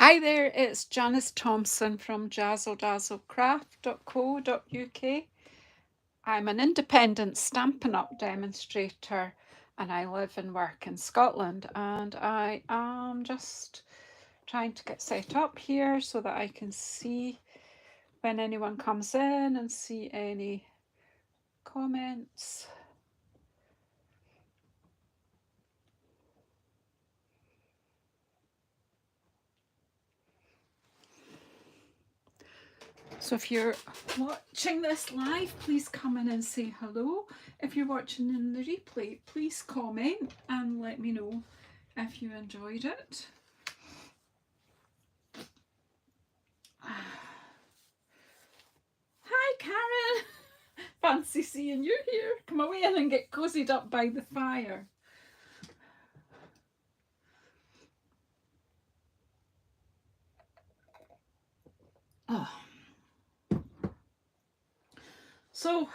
Hi there, it's Janice Thompson from JazzleDazzleCraft.co.uk. I'm an independent Stampin' Up demonstrator and I live and work in Scotland, and I am just trying to get set up here so that I can see when anyone comes in and see any comments. So if you're watching this live, please come in and say hello. If you're watching in the replay, please comment and let me know if you enjoyed it. Hi Karen, fancy seeing you here. Come away in and get cozied up by the fire. Oh. So,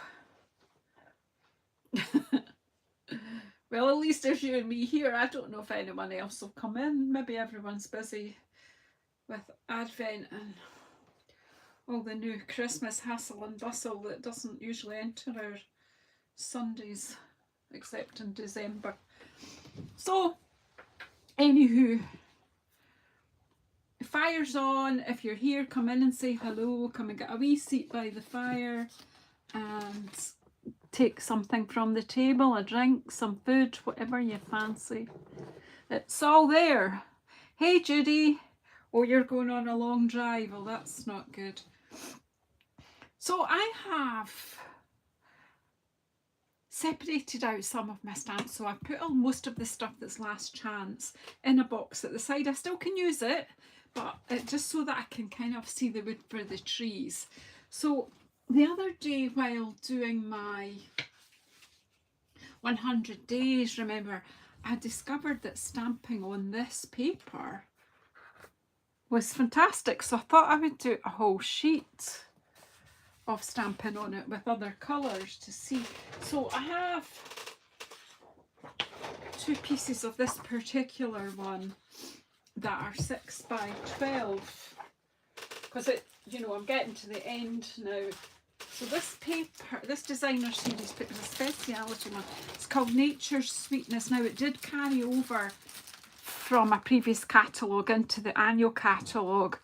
well, at least there's you and me here. I don't know if anyone else will come in. Maybe everyone's busy with Advent and all the new Christmas hassle and bustle that doesn't usually enter our Sundays except in December. So, anywho, fire's on. If you're here, come in and say hello. Come and get a wee seat by the fire and take something from the table, a drink, some food, whatever you fancy. It's all there. Hey Judy. Oh, you're going on a long drive. Well, that's not good. So I have separated out some of my stamps. So I put all most of the stuff that's last chance in a box at the side. I still can use it, but just so that I can kind of see the wood for the trees. So the other day while doing my 100 days, remember, I discovered that stamping on this paper was fantastic. So I thought I would do a whole sheet of stamping on it with other colours to see. So I have two pieces of this particular one that are 6 by 12 because it, you know, I'm getting to the end now. So this paper, this designer series put a speciality one. It's called Nature's Sweetness. Now it did carry over from a previous catalogue into the annual catalogue.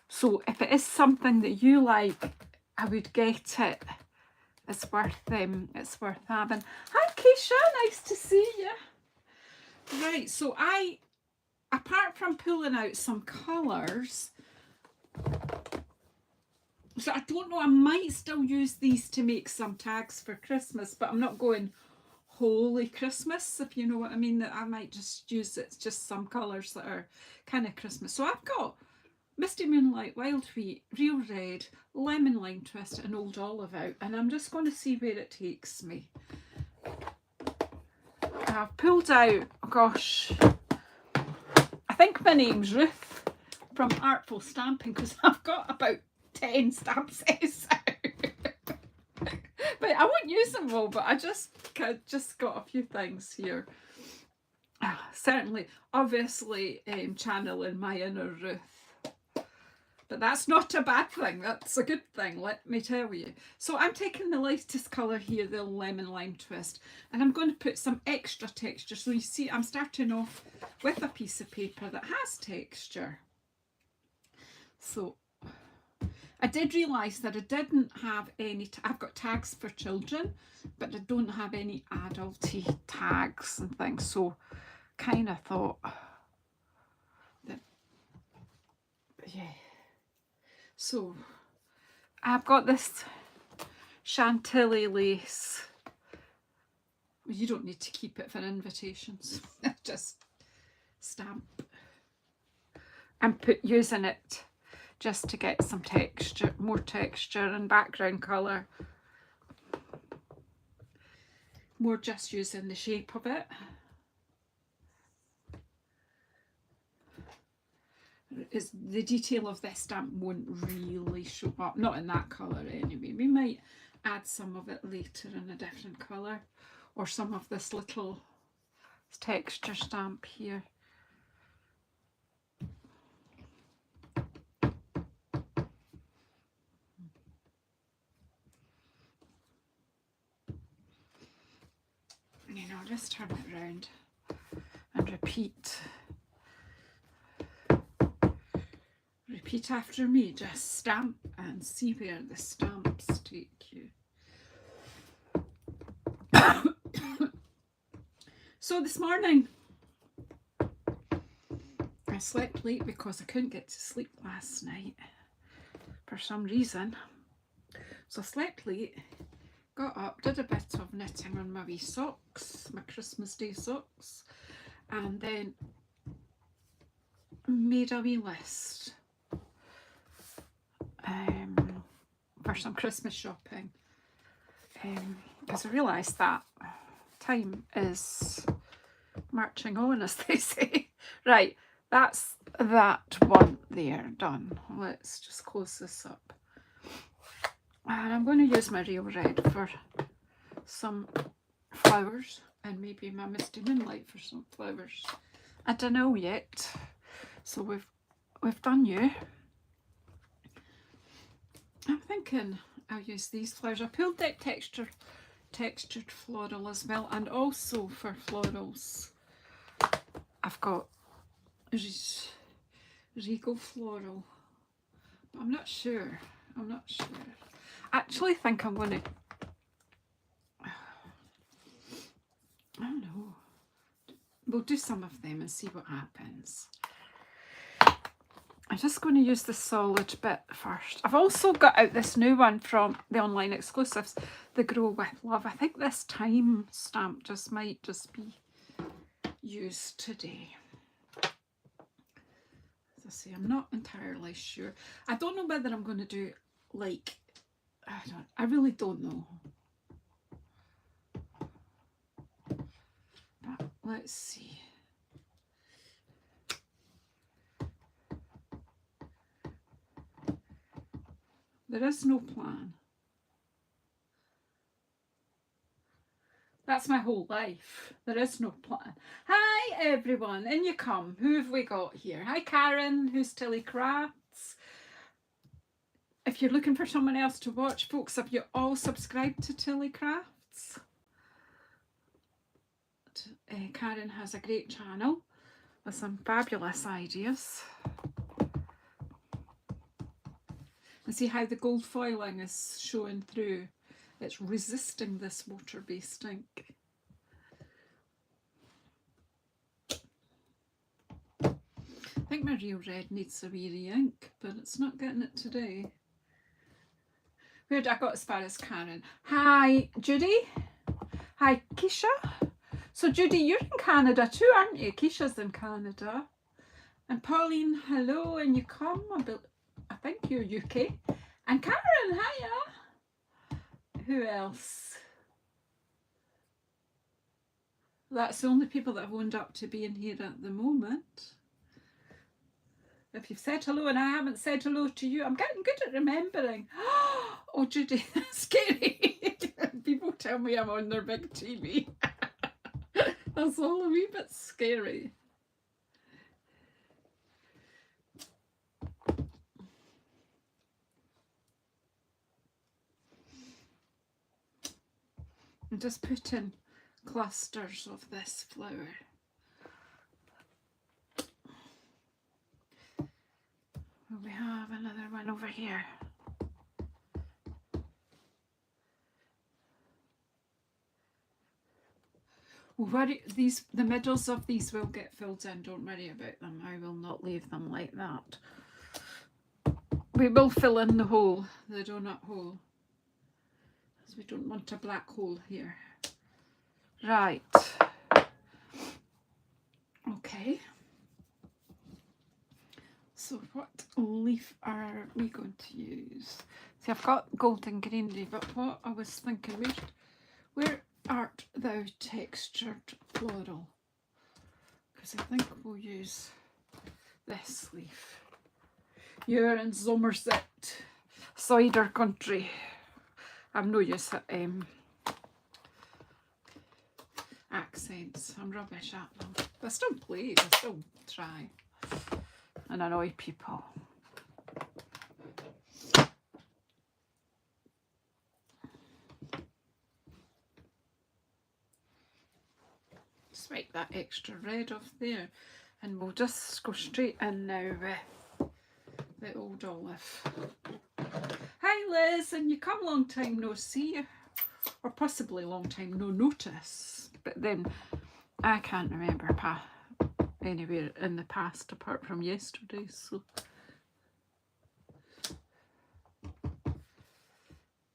So if it is something that you like, I would get it. It's worth having. Hi Keisha, nice to see you. Right, so I, apart from pulling out some colours, so I don't know, I might still use these to make some tags for Christmas, but I'm not going holy Christmas, if you know what I mean. That I might just use it, just some colours that are kind of Christmas. So I've got Misty Moonlight, Wild Wheat, Real Red, Lemon Lime Twist and Old Olive out, and I'm just going to see where it takes me. I've pulled out, oh gosh, I think my name's Ruth from Artful Stamping because I've got about 10 stamp sets out. But I won't use them all, but I just got a few things here. Certainly, obviously, channeling my inner Ruth. But that's not a bad thing. That's a good thing, let me tell you. So I'm taking the lightest colour here, the Lemon Lime Twist, and I'm going to put some extra texture. So you see, I'm starting off with a piece of paper that has texture. So I did realise that I didn't have any, I've got tags for children, but I don't have any adulty tags and things. So kind of thought that, yeah. So I've got this Chantilly lace. You don't need to keep it for invitations. Just stamp. I'm using it just to get some texture, more texture and background colour. More just using the shape of it. Is the detail of this stamp won't really show up, not in that colour anyway. We might add some of it later in a different colour, or some of this little texture stamp here. I'll just turn it round and repeat. Repeat after me. Just stamp and see where the stamps take you. So this morning, I slept late because I couldn't get to sleep last night for some reason. So I slept late, got up, did a bit of knitting on my wee socks, my Christmas Day socks, and then made a wee list for some Christmas shopping, because I realised that time is marching on, as they say. Right, that's that one there done. Let's just close this up. And I'm going to use my Real Red for some flowers and maybe my Misty Moonlight for some flowers. I don't know yet. So we've done you. I'm thinking I'll use these flowers. I pulled that textured floral as well, and also for florals I've got Regal Floral, but I'm not sure. I actually think I'm going to, I don't know, we'll do some of them and see what happens. I'm just going to use the solid bit first. I've also got out this new one from the online exclusives, the Grow With Love. I think this time stamp might just be used today. As I say, I'm not entirely sure. I don't know whether I'm going to do like, I really don't know. But let's see. There is no plan. That's my whole life. There is no plan. Hi everyone, in you come. Who have we got here? Hi Karen, who's Tilly Crafts. If you're looking for someone else to watch, folks, have you all subscribed to Tilly Crafts? Karen has a great channel with some fabulous ideas. And see how the gold foiling is showing through. It's resisting this water-based ink. I think my Real Red needs a wee re-ink, but it's not getting it today. Where did I got as far as Karen? Hi, Judy. Hi, Keisha. So, Judy, you're in Canada too, aren't you? Keisha's in Canada. And Pauline, hello, and you come. I think you're UK. And Karen, hiya. Who else? That's the only people that have owned up to being here at the moment. If you've said hello and I haven't said hello to you, I'm getting good at remembering. Oh, Judy, that's scary. People tell me I'm on their big TV. That's all a wee bit scary. I'm just putting clusters of this flower. We have another one over here. The middles of these will get filled in, don't worry about them. I will not leave them like that. We will fill in the hole, the donut hole, because we don't want a black hole here. Right. Okay. So what leaf are we going to use? See, I've got golden greenery, but what I was thinking, where art thou textured floral? Because I think we'll use this leaf. You're in Somerset, cider country. I'm no use at accents. I'm rubbish at them. But I still play, I still try and annoy people. wipe that extra red off there, and we'll just go straight in now with the old olive. Hi Liz, and you come long time no see, or possibly long time no notice, but then I can't remember anywhere in the past apart from yesterday, so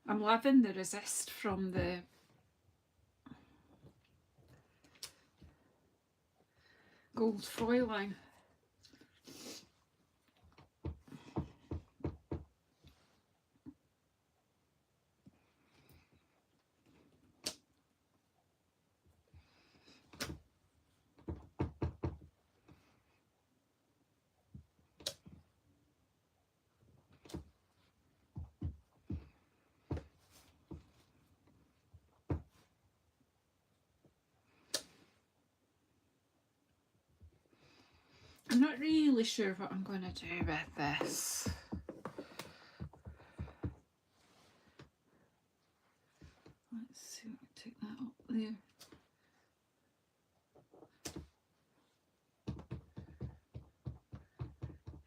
I'm loving the resist from the gold foiling. I'm not really sure what I'm going to do with this. Let's see, take that up there.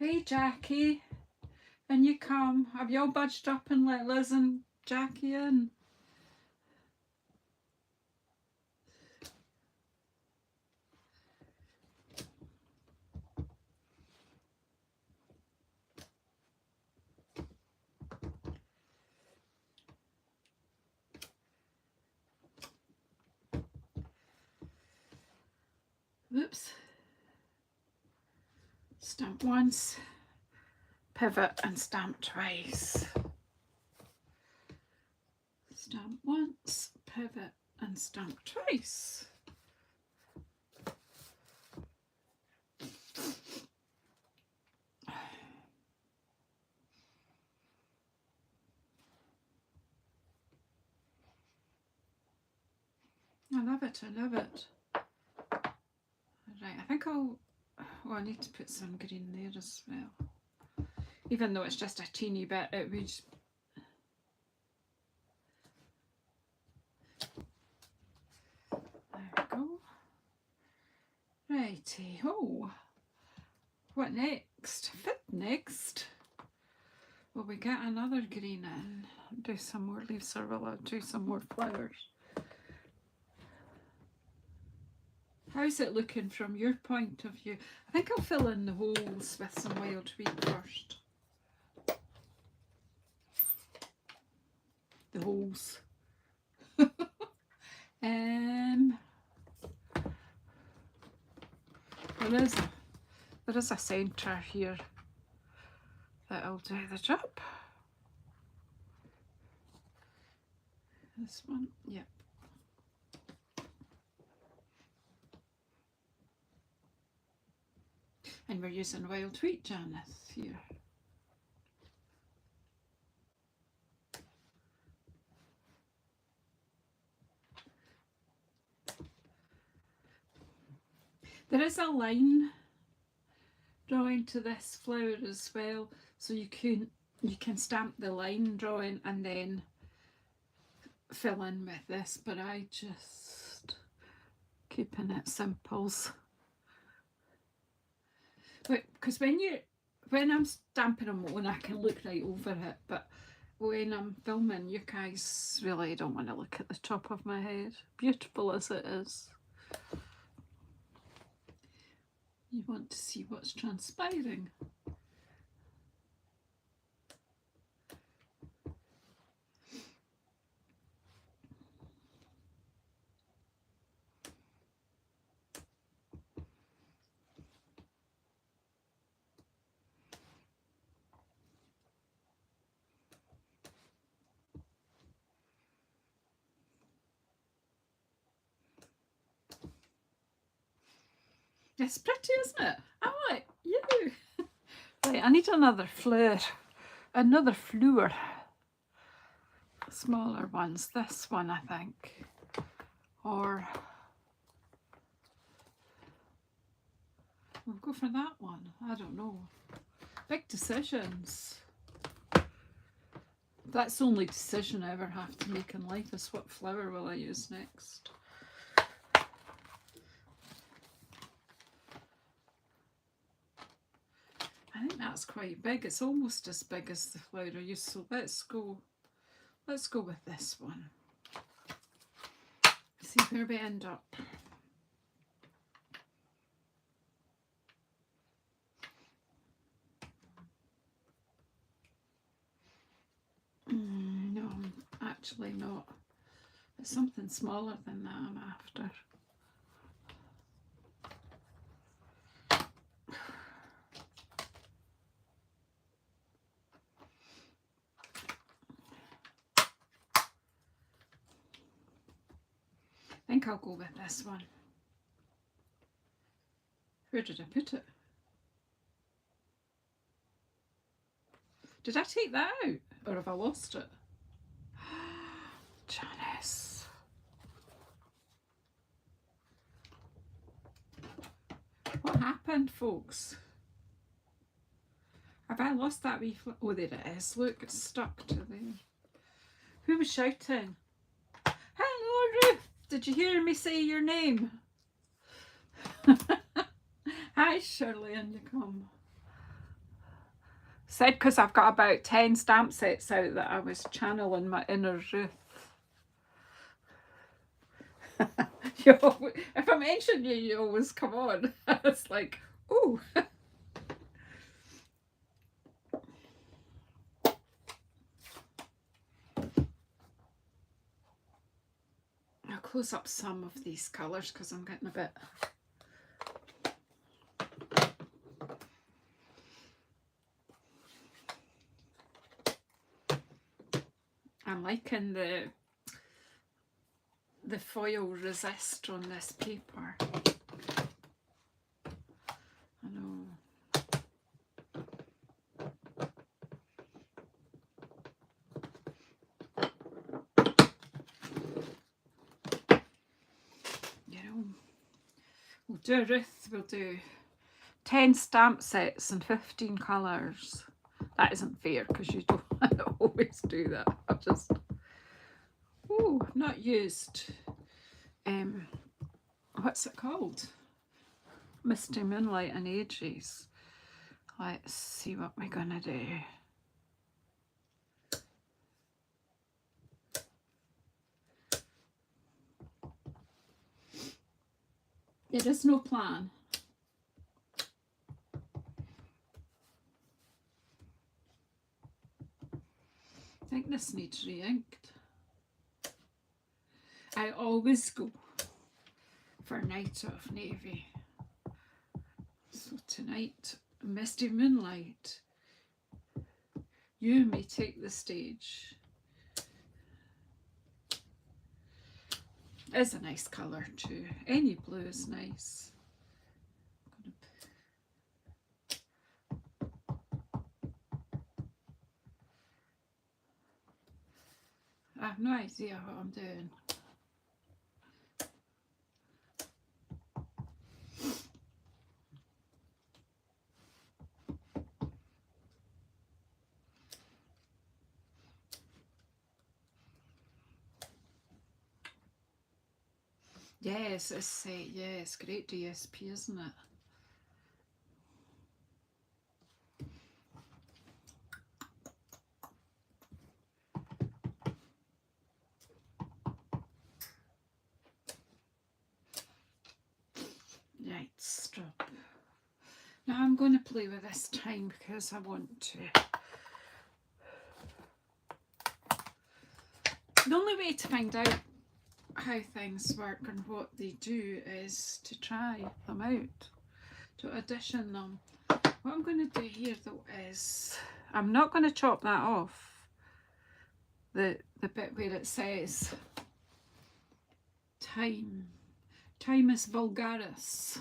Hey Jackie, and you come. Have you all budged up and let Liz and Jackie in? Oops. Stamp once, pivot and stamp twice. Stamp once, pivot and stamp twice. I love it, I love it. Right, I think I need to put some green there as well. Even though it's just a teeny bit, it would... There we go. Righty-ho. What next? Fit next. Will we get another green in? Do some more leaves, or will I do some more flowers? How's it looking from your point of view? I think I'll fill in the holes with some wild wheat first. The holes. There is a centre here that'll do the job. This one, yep. And we're using wild wheat, Janice, here. There is a line drawing to this flower as well, so you can stamp the line drawing and then fill in with this, but I just keeping it simples. Because when I'm stamping them on, I can look right over it, but when I'm filming, you guys really don't want to look at the top of my head, beautiful as it is. You want to see what's transpiring. It's pretty, isn't it? I'm like, you. Right, I need another flower. Another flower. Smaller ones. This one, I think. Or we'll go for that one. I don't know. Big decisions. That's the only decision I ever have to make in life, is what flower will I use next. I think that's quite big. It's almost as big as the flower I used, so let's go with this one. See where we end up. No, actually not. It's something smaller than that I'm after. I think I'll go with this one. Where did I put it? Did I take that out? Or have I lost it? Janice. What happened, folks? Have I lost that wee oh, there it is. Look, it's stuck to there. Who was shouting? Hello, Ruth. Did you hear me say your name? Hi, Shirley, and you come. Said because I've got about 10 stamp sets out that I was channeling my inner Ruth. If I mention you, you always come on. It's like, ooh. I'll close up some of these colours because I'm getting a bit... I'm liking the foil resist on this paper. I know. You know, we'll do Ruth, we'll do 10 stamp sets and 15 colours. That isn't fair because you don't always do that. I've just... Oh, I've not used, what's it called? Misty Moonlight in ages. Let's see what we're gonna do. There is no plan. I think this needs re-inked. I always go for Night of Navy. So tonight, Misty Moonlight, you may take the stage. It's a nice colour too. Any blue is nice. I have no idea what I'm doing. Yes, it's yeah, it's great DSP, isn't it? Right, stop. Now I'm going to play with this time because I want to. The only way to find out how things work and what they do is to try them out, to audition them. What I'm going to do here though is I'm not going to chop that off, the bit where it says Timus vulgaris,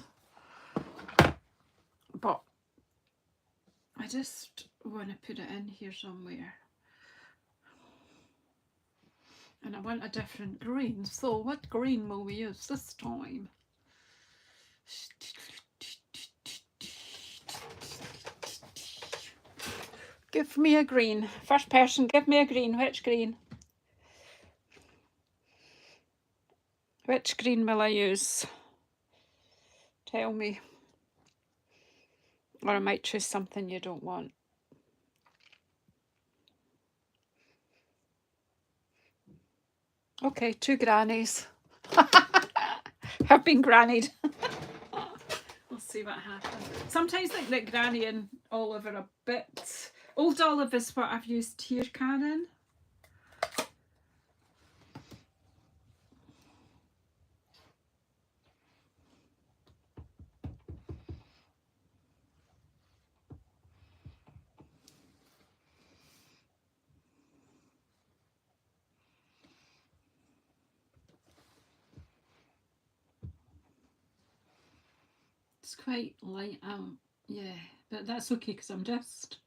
but I just want to put it in here somewhere. And I want a different green, so what green will we use this time? Give me a green. First person, give me a green. Which green? Which green will I use? Tell me. Or I might choose something you don't want. Okay, 2 grannies. Have been grannied. We'll see what happens. Sometimes I think that Granny and Olive are a bit... Old Olive is what I've used here, Karen. It's quite light out, yeah, but that's okay because I'm just...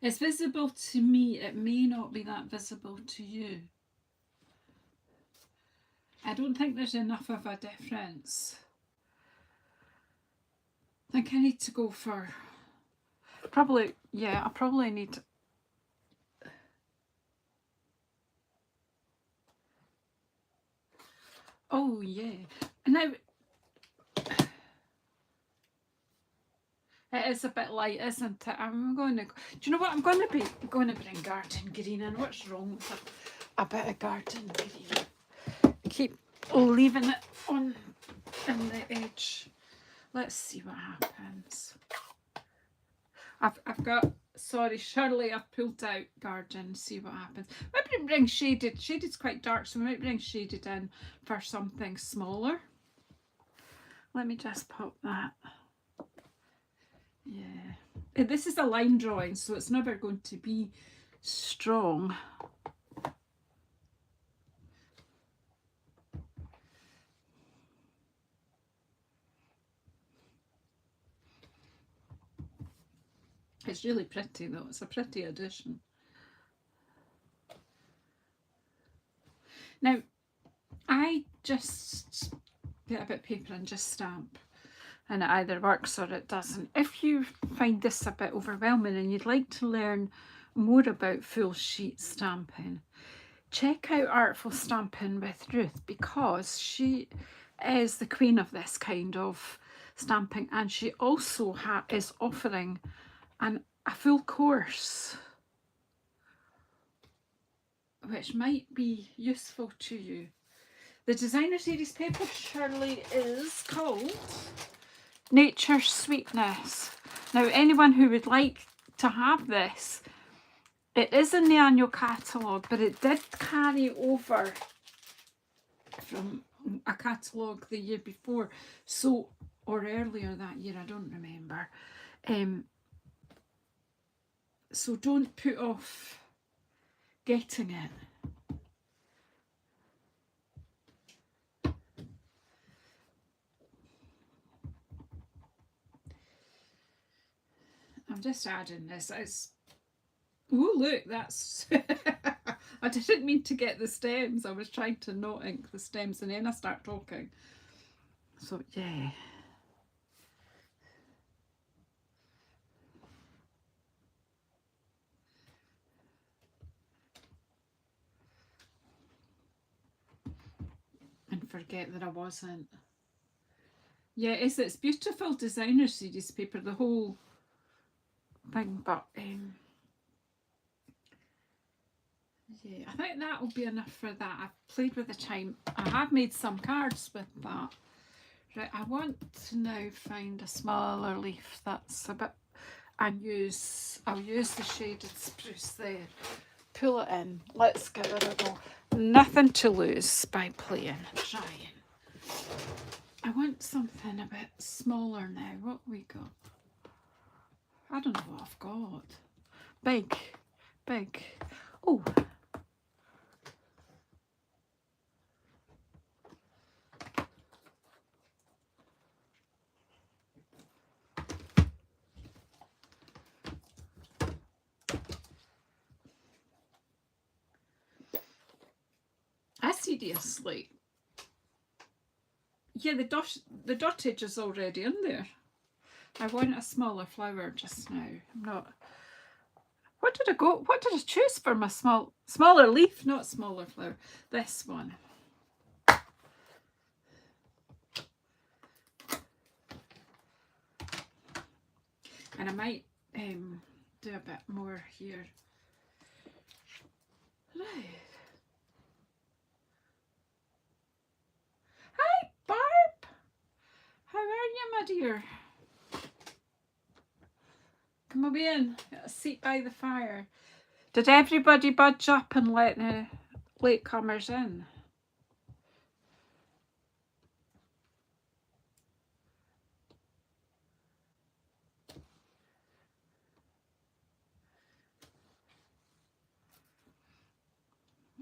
It's visible to me, it may not be that visible to you. I don't think there's enough of a difference. I think I need to go for... Probably, yeah, I probably need... Oh, yeah. Now, it is a bit light, isn't it? I'm going to... Do you know what? I'm going to bring garden green in. What's wrong with a bit of garden green? Keep leaving it on in the edge. Let's see what happens. I've got... Sorry, Shirley, I've pulled out garden. See what happens. Maybe bring shaded. Shaded's quite dark, so we might bring shaded in for something smaller. Let me just pop that. Yeah. This is a line drawing, so it's never going to be strong. It's really pretty though. It's a pretty addition. Now, I just get a bit of paper and just stamp. And it either works or it doesn't. If you find this a bit overwhelming and you'd like to learn more about full sheet stamping, check out Artful Stamping with Ruth, because she is the queen of this kind of stamping, and she also is offering a full course which might be useful to you. The designer series paper, Shirley, is called Nature's Sweetness. Now, anyone who would like to have this, it is in the annual catalogue, but it did carry over from a catalogue the year before, so, or earlier that year, I don't remember. So don't put off getting it. I'm just adding this. Oh, look, that's... I didn't mean to get the stems. I was trying to not ink the stems and then I start talking. So, yeah. And forget that I wasn't. Yeah, it's beautiful designer series paper, the whole thing, but yeah, I think that will be enough for that. I've played with the time. I have made some cards with that. Right, I want to now find a smaller leaf that's a bit, and I'll use the shaded spruce there. Pull it in. Let's give it a go. Nothing to lose by trying. I want something a bit smaller now. What we got? I don't know what I've got. Big. Oh. Seriously. Yeah, the dottage is already in there. I want a smaller flower just now. I'm not... What did I choose for my smaller leaf? Not smaller flower. This one. And I might do a bit more here. Right. Hi, Barb. How are you, my dear? Come on in. Got a seat by the fire. Did everybody budge up and let the latecomers in?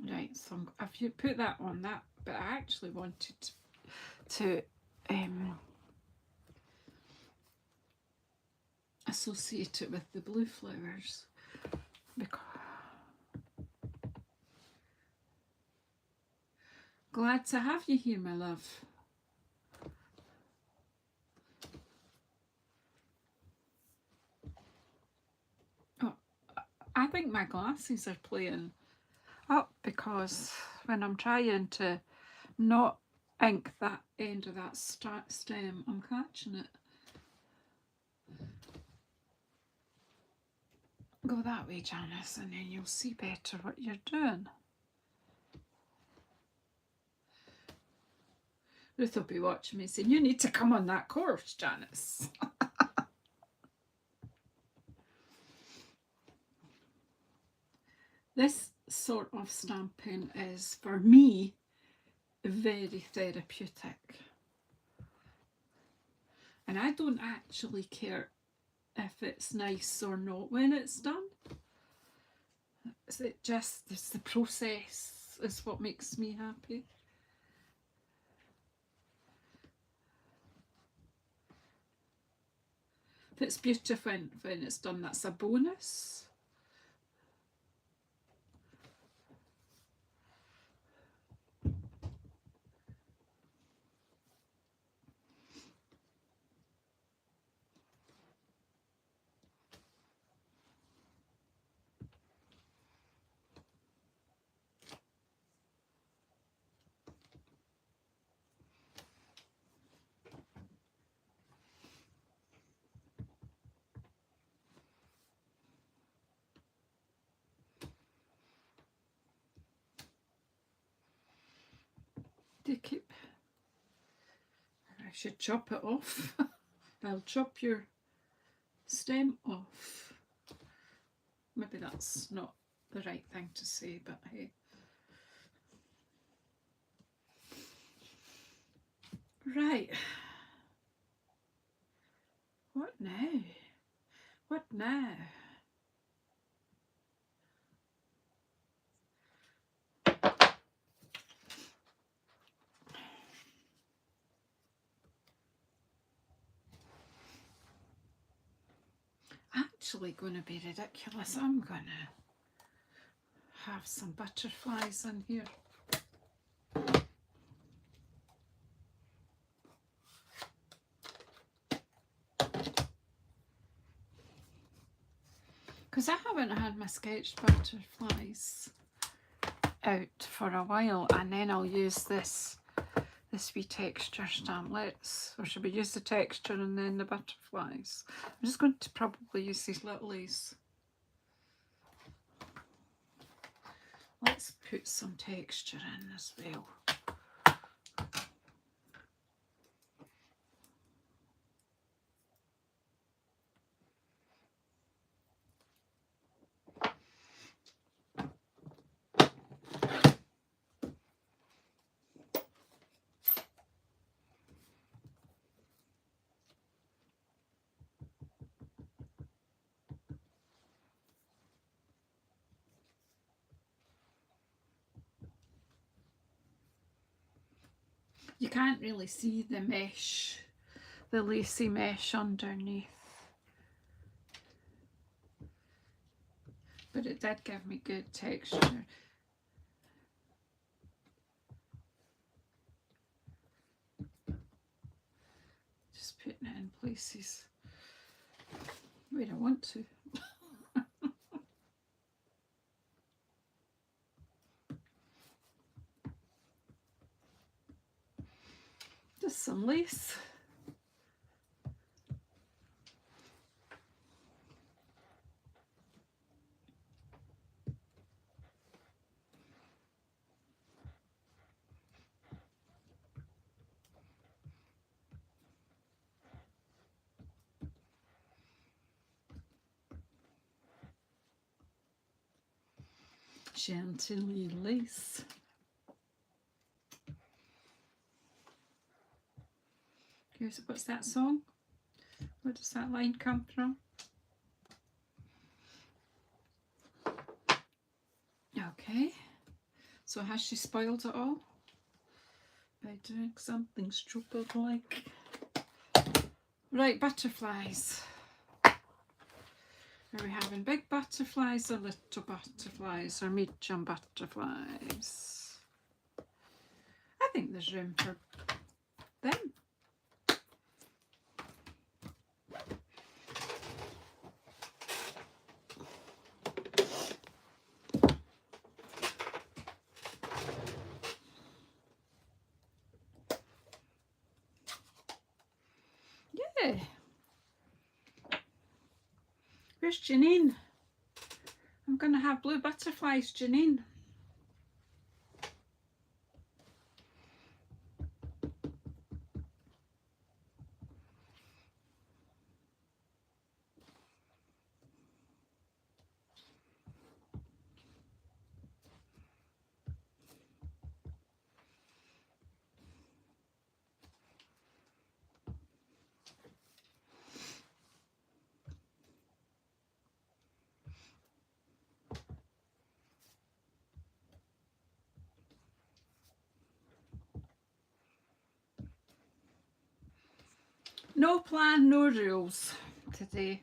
Right, so if you put that on that, but I actually wanted to associate it with the blue flowers. Because glad to have you here, my love. Oh, I think my glasses are playing up because when I'm trying to not ink that end of that stem, I'm catching it. Go that way, Janice, and then you'll see better what you're doing. Ruth will be watching me saying, you need to come on that course, Janice. This sort of stamping is, for me, very therapeutic. And I don't actually care if it's nice or not when it's done. It's the process is what makes me happy. If it's beautiful when it's done, that's a bonus. I should chop it off. I'll chop your stem off. Maybe that's not the right thing to say, but hey. Right. What now? What now? Actually going to be ridiculous. I'm going to have some butterflies in here. Because I haven't had my sketched butterflies out for a while, and then I'll use this wee texture stamp. Or should we use the texture and then the butterflies? I'm just going to probably use these littlies. Let's put some texture in as well. You can't really see the mesh, the lacy mesh underneath. But it did give me good texture. Just putting it in places where I want to. Just some lace. Chantilly lace. Here's, what's that song? Where does that line come from? Okay, so has she spoiled it all by doing something stupid like... Right, butterflies. Are we having big butterflies or little butterflies or medium butterflies? I think there's room for them. Yeah. Where's Janine? I'm going to have blue butterflies, Janine. No plan, no rules today.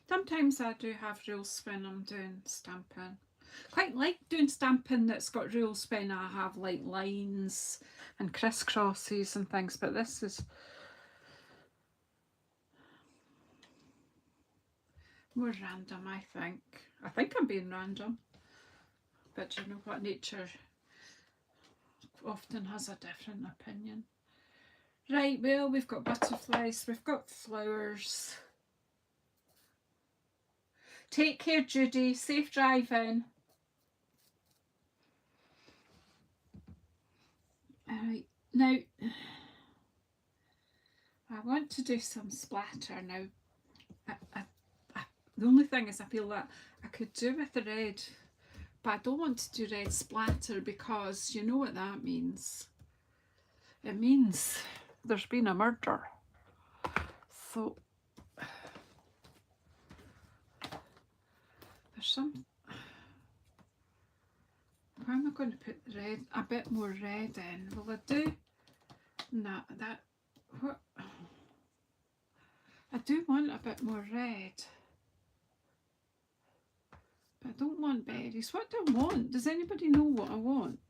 Sometimes I do have rules when I'm doing stamping. Quite like doing stamping that's got rules when I have like lines and crisscrosses and things, but this is more random, I think. I think I'm being random, but you know what, nature often has a different opinion. Right, well, we've got butterflies, we've got flowers. Take care, Judy. Safe driving. Alright, now I want to do some splatter now. The only thing is I feel that I could do with the red, but I don't want to do red splatter because you know what that means. It means there's been a murder. So there's some... Where am I going to put the red? A bit more red in. Will I do? No, that... What? I do want a bit more red. But I don't want berries. What do I want? Does anybody know what I want?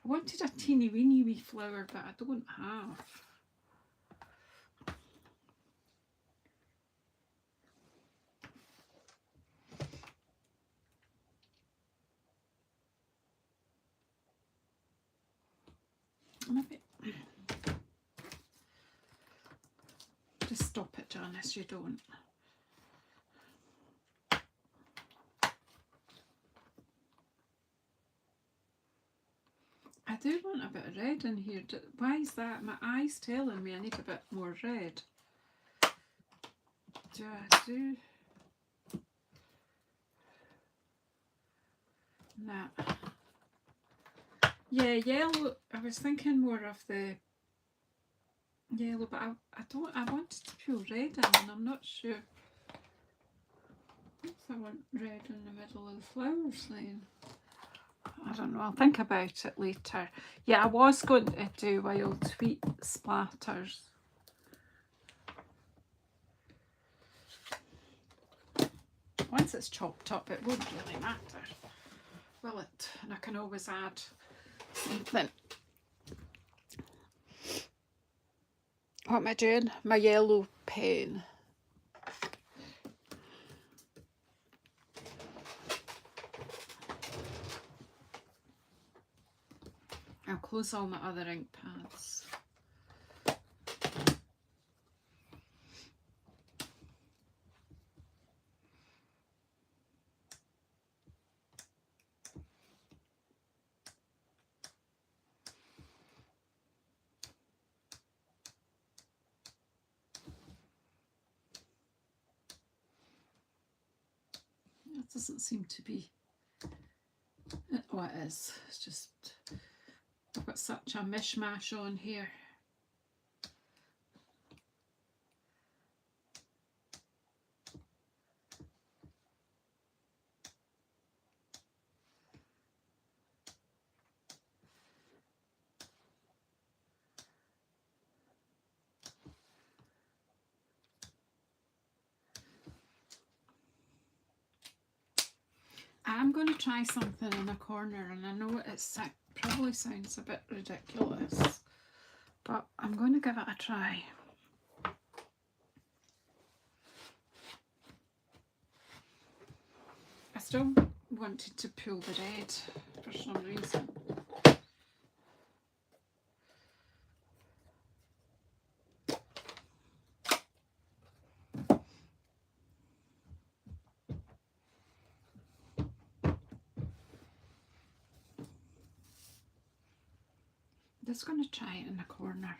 I wanted a teeny weeny wee flower, but I don't have. Maybe. Just stop it, Janice, you don't. I do want a bit of red in here. Why is that? My eye's telling me I need a bit more red. Do I do? Nah. Yeah, yellow. I was thinking more of the yellow, but I wanted to put red in and I'm not sure. I want red in the middle of the flowers then. I don't know, I'll think about it later. Yeah, I was going to do wild wheat splatters. Once it's chopped up, it won't really matter, will it? And I can always add something. What am I doing? My yellow pen. I'll close all my other ink pads. Doesn't seem to be. Oh, it is. It's just I've got such a mishmash on here. I'm going to try something in a corner, and I know it probably sounds a bit ridiculous, but I'm going to give it a try. I still wanted to pull the red for some reason. Just going to try it in the corner.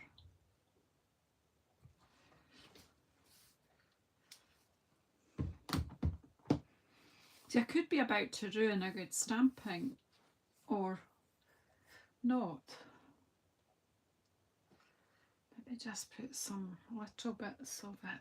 See, I could be about to ruin a good stamping, or not. Maybe just put some little bits of it.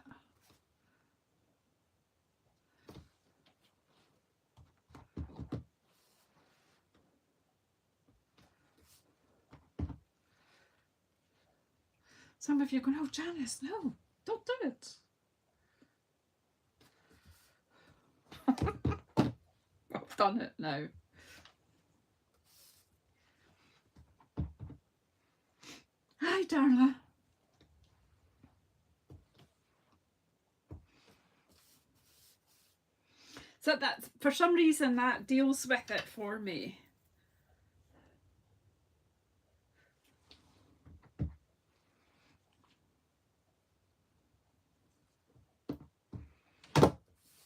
Some of you are going, oh, Janice, no, don't do it. I've done it now. Hi, Darla. So that's, for some reason, that deals with it for me.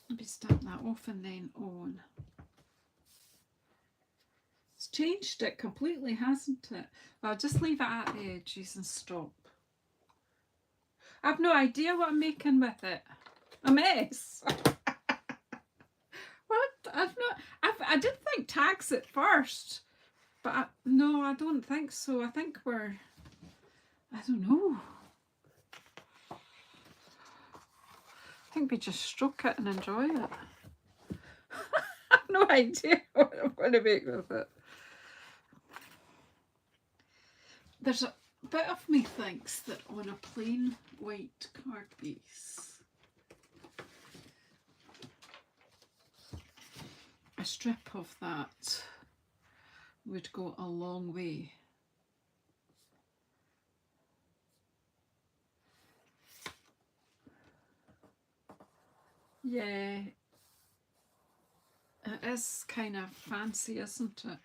Maybe stamp that off and then on. It's changed it completely, hasn't it? I'll just leave it at the edges and stop. I've no idea what I'm making with it. A mess. What? I did think tags at first, but no, I don't think so. I think I don't know. I think we just stroke it and enjoy it. I have no idea what I'm going to make with it. There's a bit of me thinks that on a plain white card piece, a strip of that would go a long way. Yeah, it is kind of fancy, isn't it?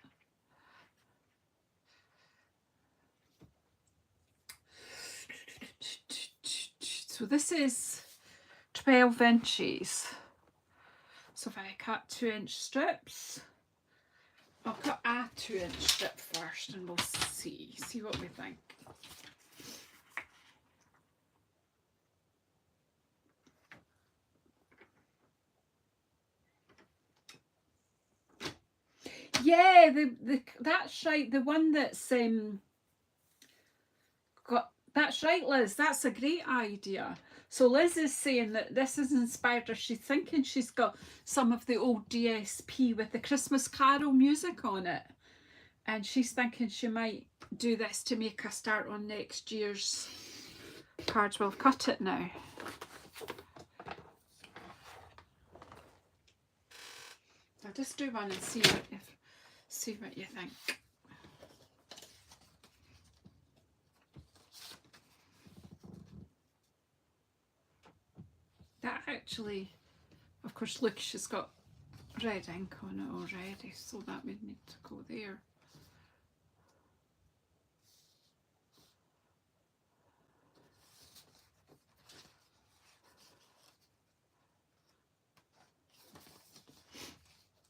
So this is 12 inches. So if I cut 2-inch strips, I'll cut a 2-inch strip first and we'll see what we think. Yeah, that's right. The one that's got, that's right, Liz. That's a great idea. So Liz is saying that this has inspired her. She's thinking she's got some of the old DSP with the Christmas Carol music on it, and she's thinking she might do this to make a start on next year's cards. We'll cut it now. I'll just do one and see what you think. That actually, of course, look, she's got red ink on it already, so that would need to go there.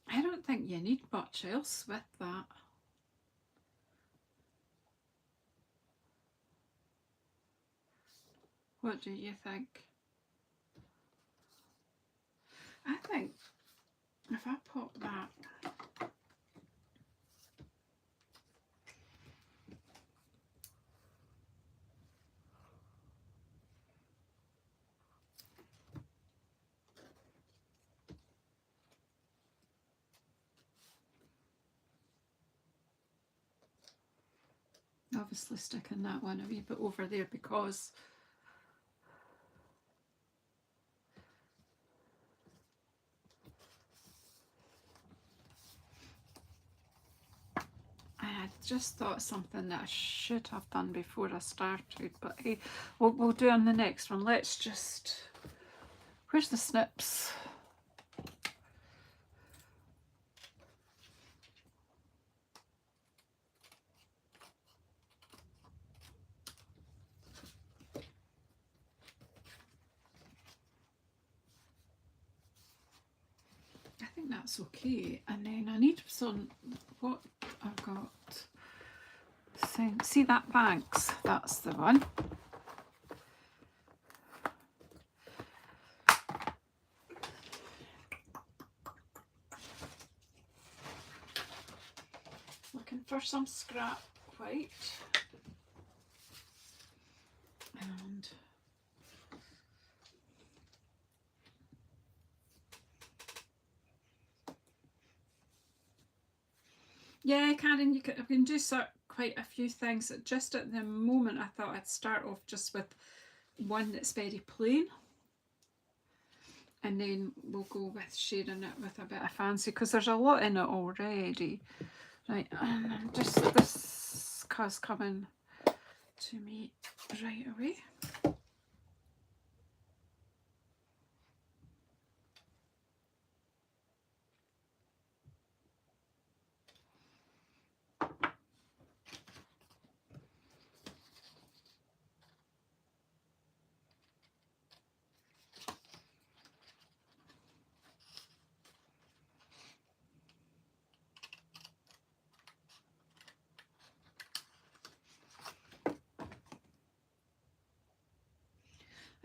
I don't think you need much else with that. What do you think? I think if if I pop that. Obviously sticking that one a wee bit over there because I just thought something that I should have done before I started, but hey, we'll do on the next one. Let's just, where's the snips? I think that's okay. And then I need some, what I've got. See that Banks? That's the one. Looking for some scrap white. And yeah, Karen, you can do quite a few things. Just at the moment, I thought I'd start off just with one that's very plain, and then we'll go with shading it with a bit of fancy because there's a lot in it already. Right, and I'm just, this cause coming to me right away.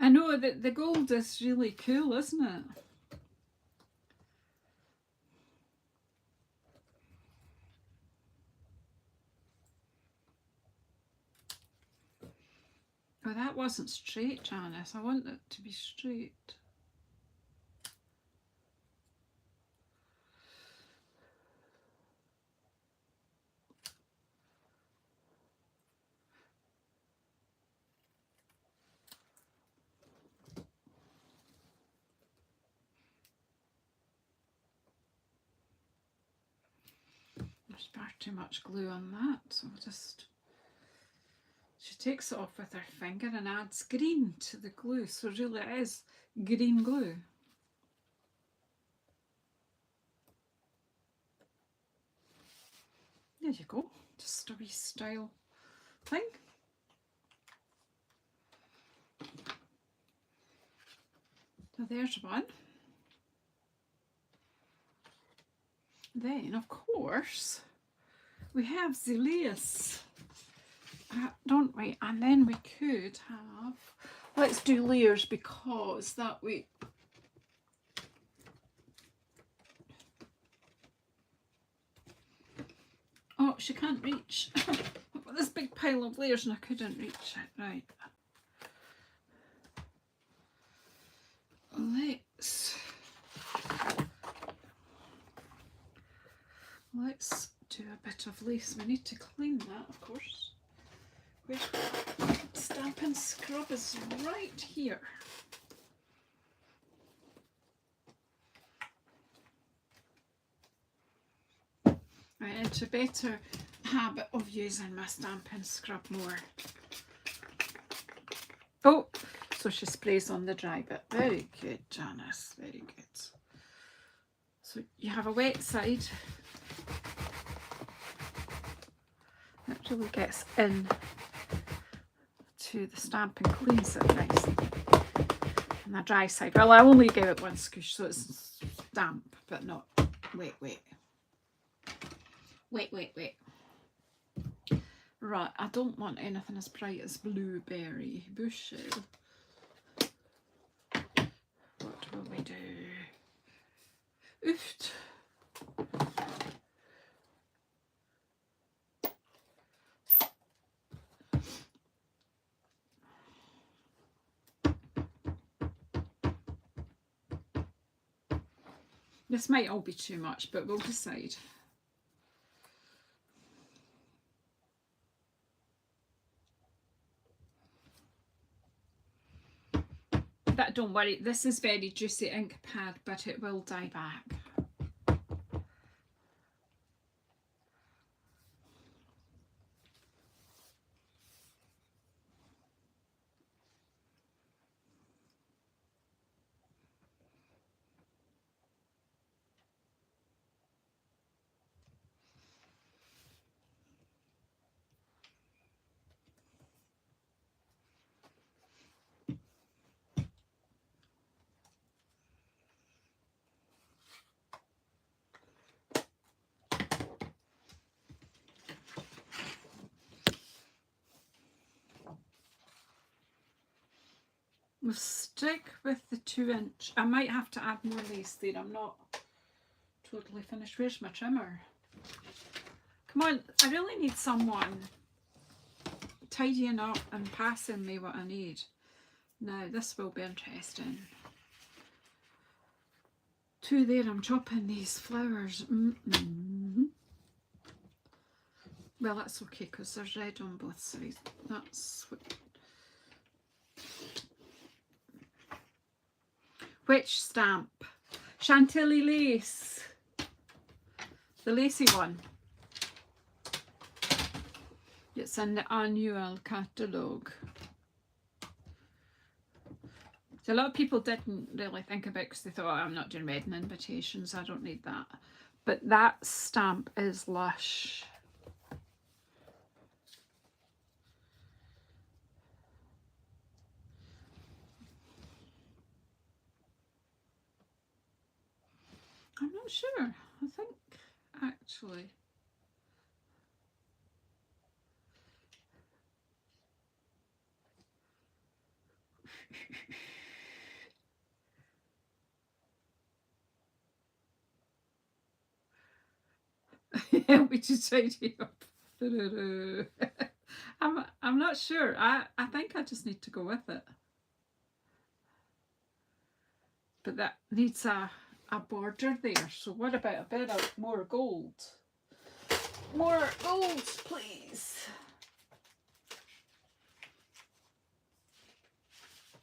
I know that the gold is really cool, isn't it? Oh, that wasn't straight, Janice. I want it to be straight. There's far too much glue on that, so I'll just... She takes it off with her finger and adds green to the glue, so really it is green glue. There you go, just a wee style thing. So there's one. Then, of course, we have the lace, don't we? And then we could have, let's do layers because that way, oh, she can't reach. I've got this big pile of layers and I couldn't reach it. Right. Let's do a bit of lace. We need to clean that, of course. Where's Stampin' Scrub is right here. Right, into better habit of using my Stampin' Scrub more. Oh, so she sprays on the dry bit. Very good, Janice, very good. So you have a wet side. That really gets in to the stamp and cleans it nicely. And the dry side, well, I only gave it one squish, so it's damp, but not wet. Right, I don't want anything as bright as Blueberry Bushel. What will we do? Ooft. This might all be too much, but we'll decide. But don't worry, this is very juicy ink pad, but it will dye back. We'll stick with the 2-inch. I might have to add more lace there. I'm not totally finished. Where's my trimmer? Come on, I really need someone tidying up and passing me what I need. Now, this will be interesting. 2 there, I'm chopping these flowers. Well, that's okay because there's red on both sides. That's what... Which stamp? Chantilly lace. The lacy one. It's in the annual catalogue. So a lot of people didn't really think about it because they thought, oh, I'm not doing wedding invitations, I don't need that. But that stamp is lush. I'm not sure. I think actually. Help me to tidy up. I'm not sure. I think I just need to go with it. But that needs a border there. So what about a bit of more gold? More gold, please.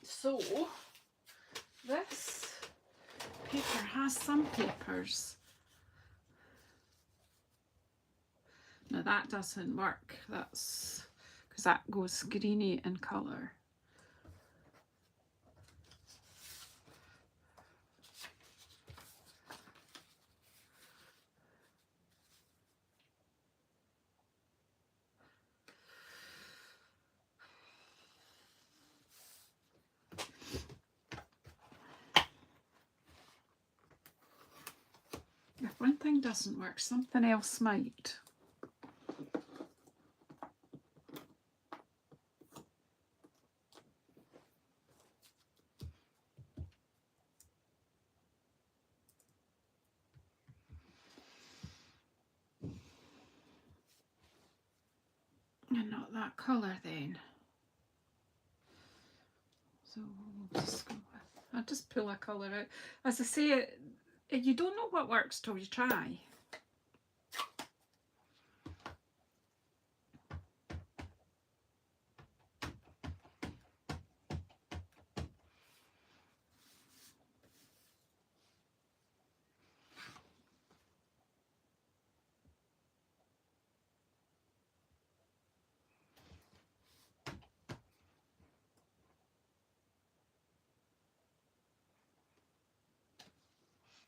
So this paper has some papers. Now that doesn't work. That's because that goes greeny in colour. If one thing doesn't work, something else might. And not that colour then. So we'll just go with, I'll just pull a colour out. As I say, you don't know what works till you try.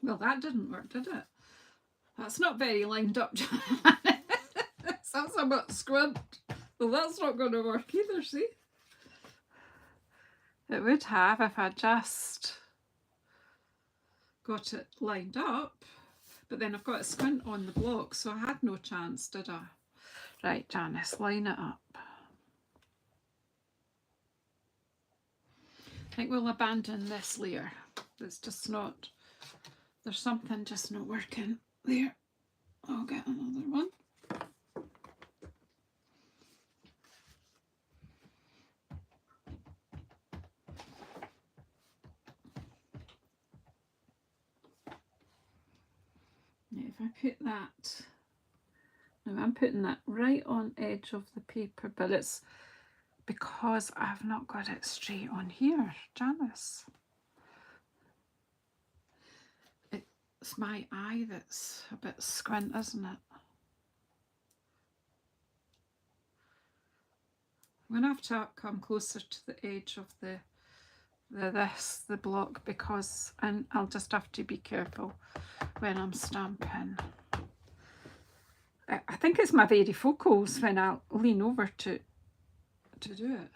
Well, that didn't work, did it? That's not very lined up, Janet. That's a bit squint. Well, that's not going to work either, see? It would have if I just got it lined up, but then I've got a squint on the block, so I had no chance, did I? Right, Janice, line it up. I think we'll abandon this layer. It's just not, there's something just not working there. I'll get another one. If I put that, now I'm putting that right on edge of the paper, but it's because I've not got it straight on here, Janice. It's my eye that's a bit squint, isn't it? I'm going to have to come closer to the edge of the block, because, and I'll just have to be careful when I'm stamping. I think it's my varifocals when I lean over to do it.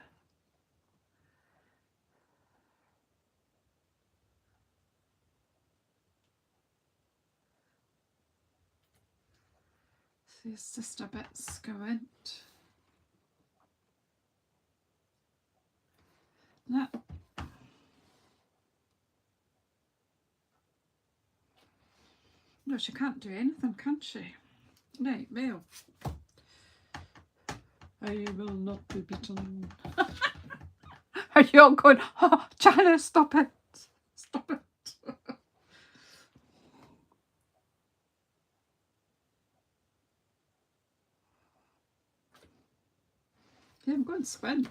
See, it's just a bit squint. No. No, she can't do anything, can she? Right, well. I will not be beaten. Are you all going, oh, Janice, stop it. Stop it. Yeah, I'm going to squint.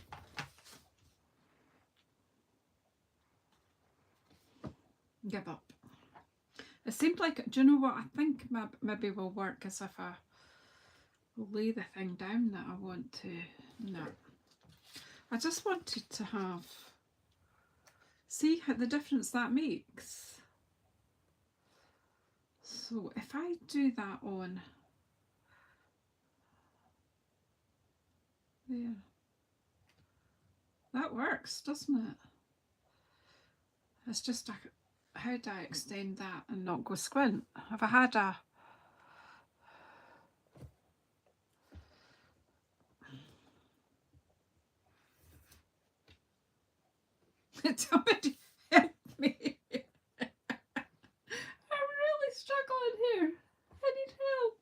Give up. It seemed like, do you know what I think maybe will work is if I lay the thing down that I want to. No. I just wanted to have, see how the difference that makes. So if I do that on there, that works, doesn't it? It's just how do I extend that and not go squint? Have I had a somebody help me? I'm really struggling here. I need help.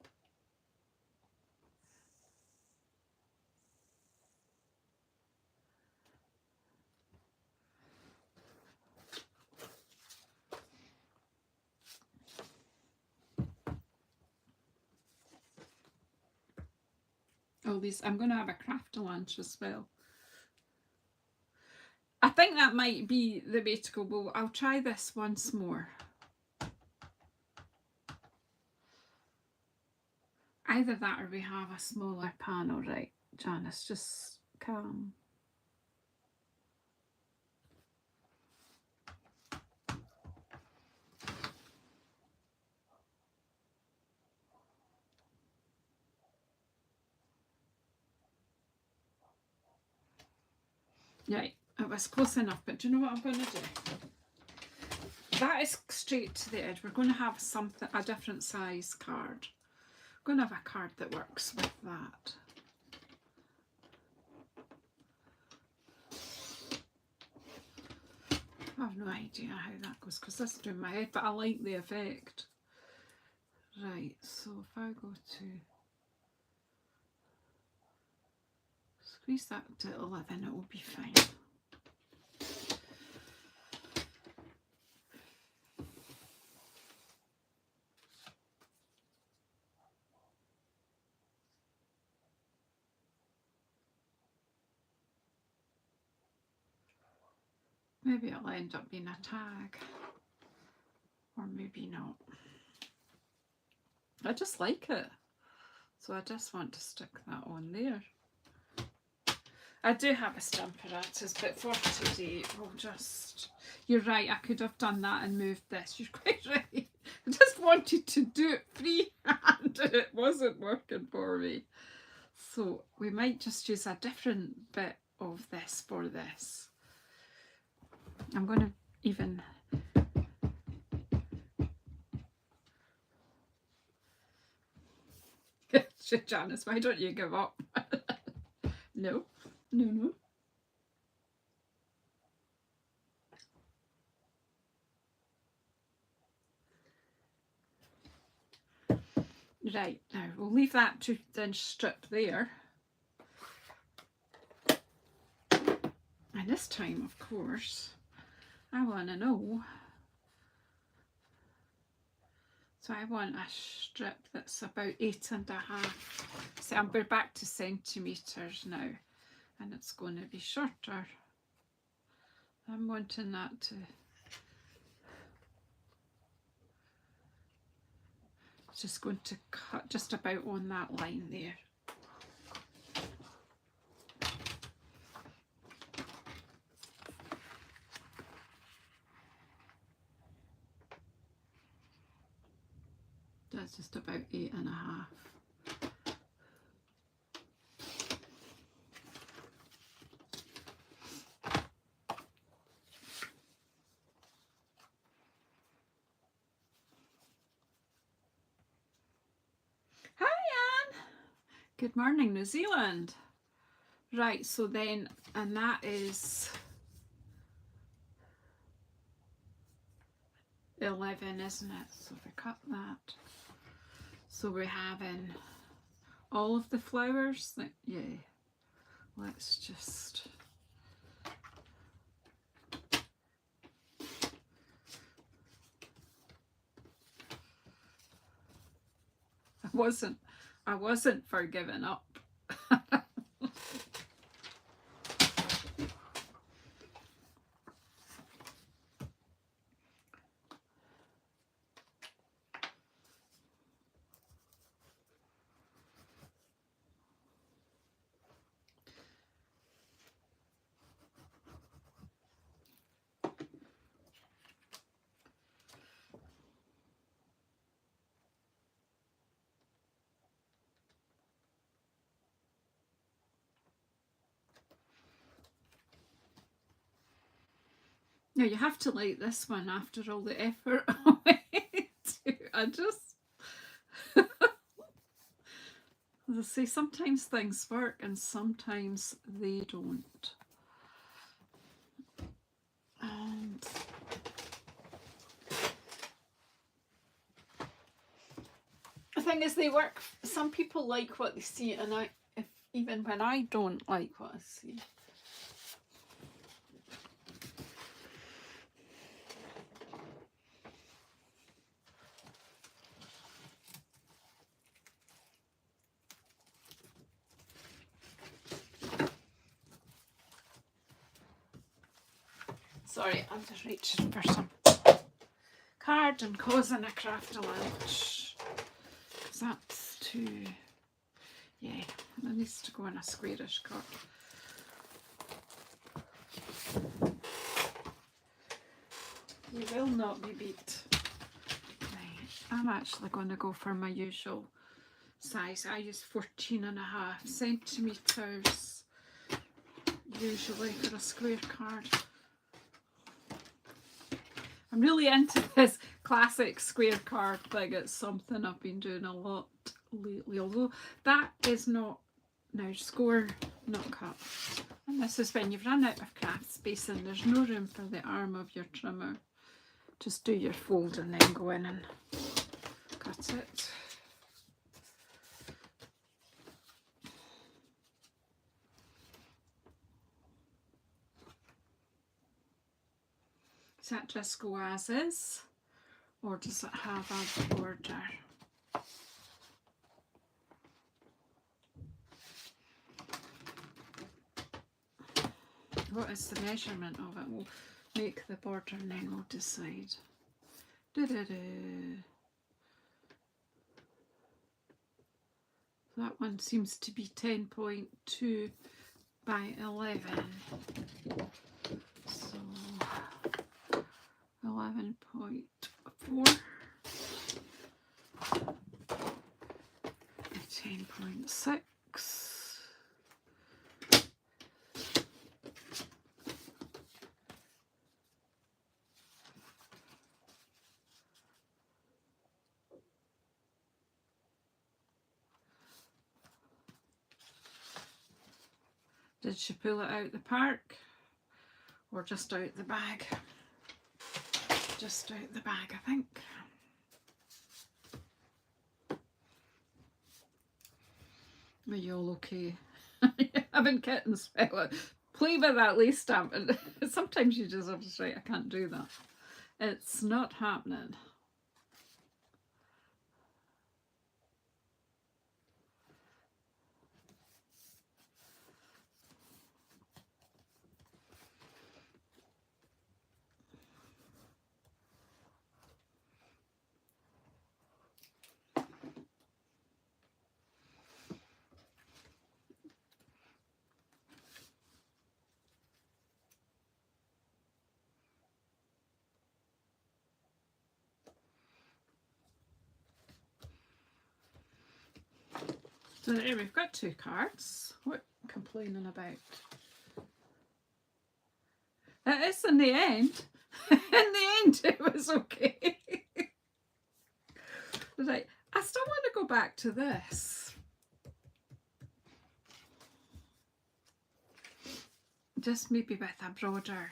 Oh, these, I'm going to have a craft lunch as well. I think that might be the way to go. Well, I'll try this once more. Either that or we have a smaller panel, right, Janice? Just calm. Right, it was close enough, but do you know what I'm going to do? That is straight to the edge. We're going to have something, a different size card. I'm going to have a card that works with that. I have no idea how that goes because this is doing my head, but I like the effect. Right, so if I go to squeeze that to 11, it will be fine. Maybe it'll end up being a tag, or maybe not. I just like it, so I just want to stick that on there. I do have a stamp apparatus, but for today we'll just, you're right, I could have done that and moved this, you're quite right. I just wanted to do it freehand and it wasn't working for me. So we might just use a different bit of this for this. I'm going to even Janice, why don't you give up? No, no, no. Right, now we'll leave that 2-inch strip there. And this time, of course, I want to know So I want a strip that's about 8.5. So we're back to centimetres now, and it's going to be shorter. I'm wanting that to just going to cut just about on that line there. That's just about 8.5. Hi Anne! Good morning, New Zealand. Right, so then, and that is 11, isn't it? So if I cut that, so we're having all of the flowers. Yeah, let's just. I wasn't for giving up. No, you have to like this one after all the effort I just, as I say, sometimes things work and sometimes they don't. And the thing is, they work. Some people like what they see, and even when I don't like what I see. Sorry, I'm just reaching for some card and causing a craft a lunch. Because that's too, yeah, it needs to go in a squarish card. You will not be beat. Right, I'm actually going to go for my usual size. I use 14.5 centimetres usually for a square card. I'm really into this classic square card thing. It's something I've been doing a lot lately, although that is not now score, not cut. And this is when you've run out of craft space and there's no room for the arm of your trimmer. Just do your fold and then go in and cut it. Does that just go as is, or does it have a border? What is the measurement of it? We'll make the border and then we'll decide. That one seems to be 10.2 by 11. So 11.4, 10.6. Did she pull it out the park or just out the bag? Just out the bag, I think. Are you all okay? Having kittens, play with that lace stamp. And sometimes you just have to say, I can't do that. It's not happening. So there we've got 2 cards. What complaining about? It is in the end. In the end, it was okay. Right, I still want to go back to this. Just maybe with a broader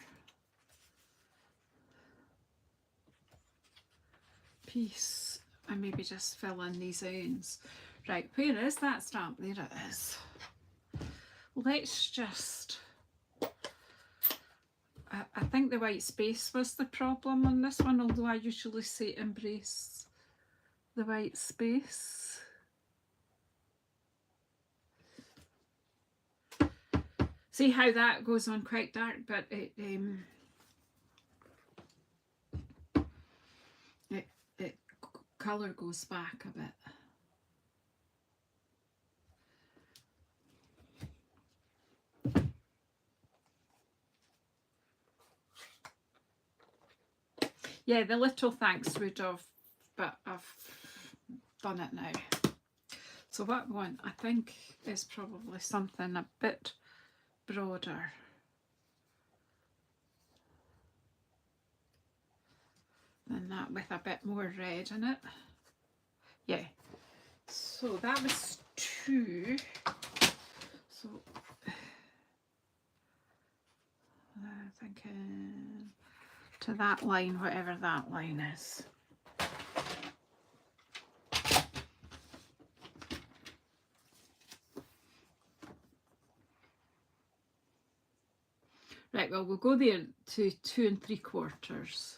piece, and maybe just fill in these ends. Right, where is that stamp? There it is. Let's just, I think the white space was the problem on this one, although I usually say embrace the white space. See how that goes on quite dark, but it colour goes back a bit. Yeah, the little thanks would have, but I've done it now. So what I want, I think, is probably something a bit broader. Than that, with a bit more red in it. Yeah. So that was 2. So I'm thinking to that line, whatever that line is. Right, well, we'll go there to 2 3/4.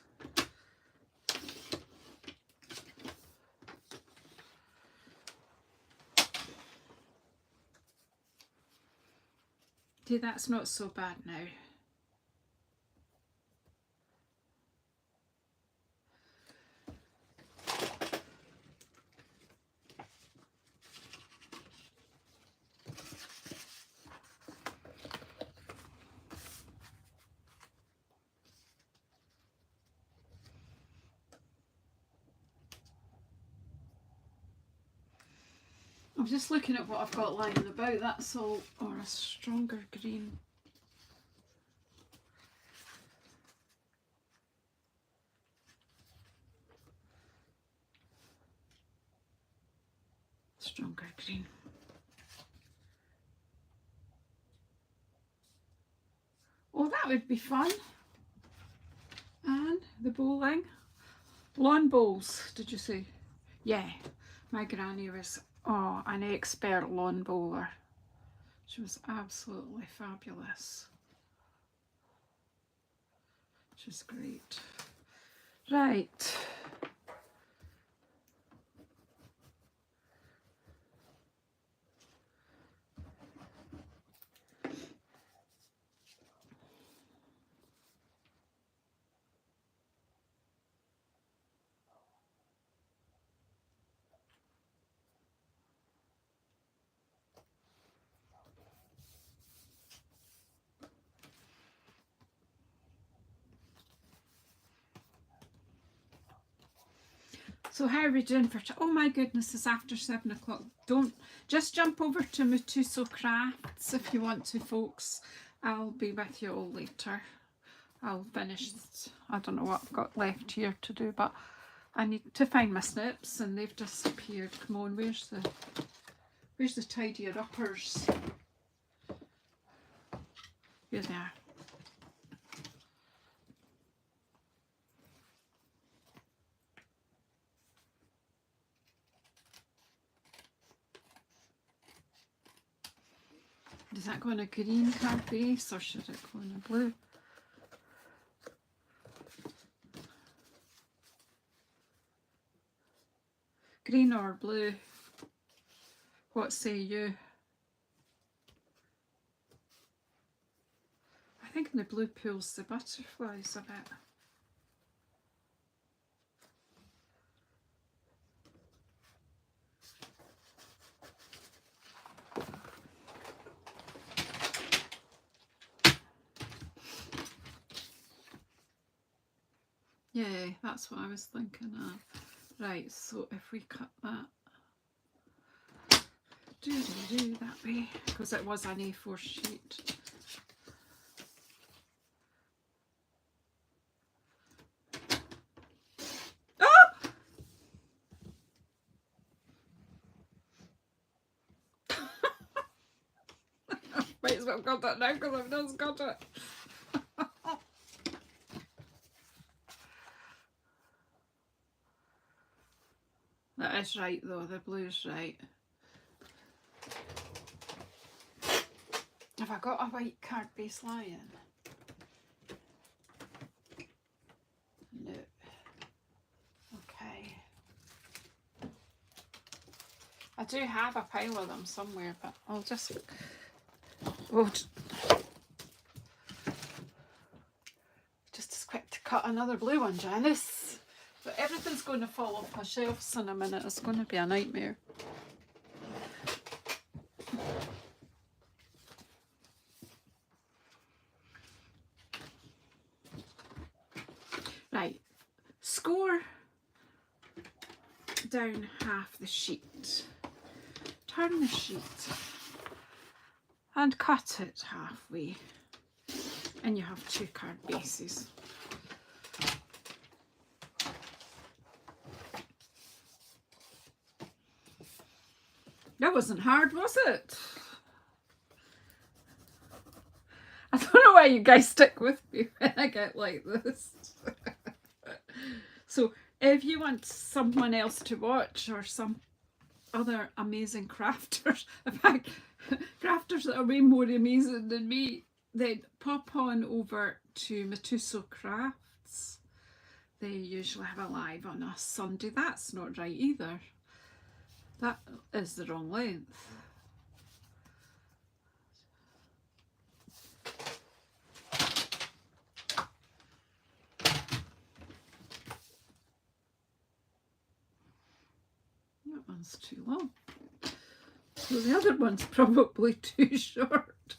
See, that's not so bad now. I'm just looking at what I've got lying about, that's all, or a stronger green. Stronger green. Oh, that would be fun. And the bowling. Lawn bowls, did you say? Yeah, my granny was an expert lawn bowler. She was absolutely fabulous. She's great. Right. So how are we doing for, oh my goodness, it's after 7 o'clock. Don't, just jump over to JazzleDazzleCrafts if you want to, folks. I'll be with you all later. I'll finish, I don't know what I've got left here to do, but I need to find my snips and they've disappeared. Come on, where's the tidier uppers? Here they are. Does that go on a green card base or should it go on a blue? Green or blue? What say you? I think the blue pulls the butterflies a bit. Yeah, that's what I was thinking of. Right, so if we cut that. do that way, because it was an A4 sheet. Oh! Might as well got that now because I've just got it. That is right though, the blue's right. Have I got a white card base lying? No. Okay. I do have a pile of them somewhere, but I'll just... Oh, just as quick to cut another blue one, Janice. But everything's going to fall off my shelves in a minute. It's going to be a nightmare. Right. Score down half the sheet. Turn the sheet and cut it halfway. And you have 2 card bases. That wasn't hard, was it? I don't know why you guys stick with me when I get like this. So if you want someone else to watch or some other amazing crafters, in fact, crafters that are way more amazing than me, then pop on over to JazzleDazzleCraft. They usually have a live on a Sunday. That's not right either. That is the wrong length. That one's too long. So the other one's probably too short.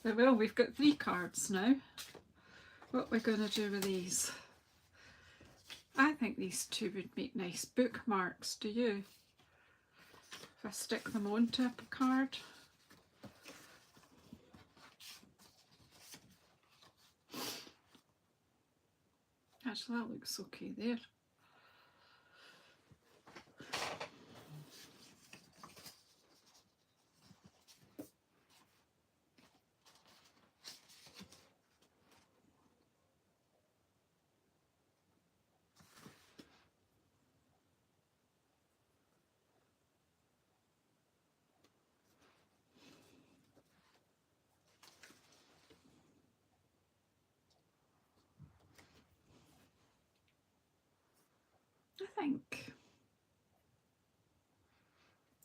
Well, we've got 3 cards now. What we're going to do with these? I think these 2 would make nice bookmarks, do you? If I stick them onto a card. Actually, that looks okay there.